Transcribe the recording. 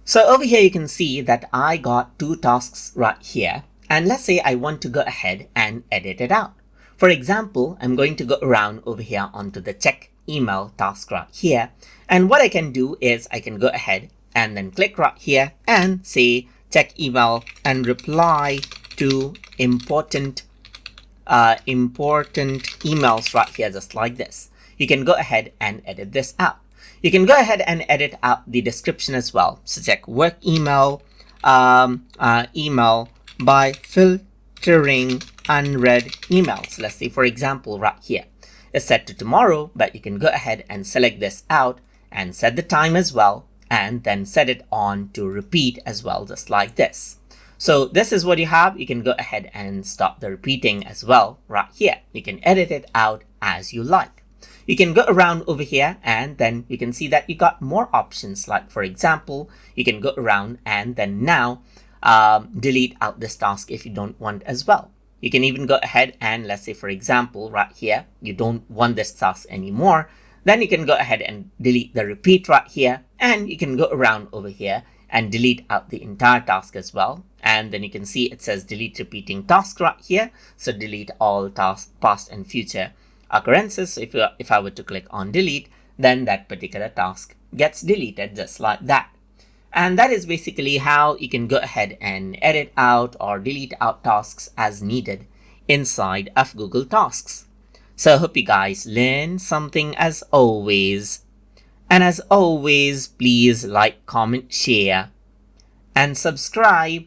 So over here you can see that I got 2 tasks right here, and let's say I want to go ahead and edit it out. For example, I'm going to go around over here onto the check email task right here, and what I can do is I can go ahead and then click right here and say check email and reply to important emails right here, just like this. You can go ahead and edit this out. You can go ahead and edit out the description as well. So check work email, email by filtering unread emails. Let's say, for example, right here, it's set to tomorrow, but you can go ahead and select this out and set the time as well, and then set it on to repeat as well, just like this. So this is what you have. You can go ahead and stop the repeating as well right here. You can edit it out as you like. You can go around over here and then you can see that you got more options. Like for example, you can go around and then now delete out this task if you don't want as well. You can even go ahead and let's say, for example, right here, you don't want this task anymore. Then you can go ahead and delete the repeat right here, and you can go around over here and delete out the entire task as well. And then you can see it says delete repeating task right here. So delete all tasks, past and future occurrences. So if I were to click on delete, then that particular task gets deleted just like that. And that is basically how you can go ahead and edit out or delete out tasks as needed inside of Google Tasks. So I hope you guys learned something as always. And as always, please like, comment, share, and subscribe.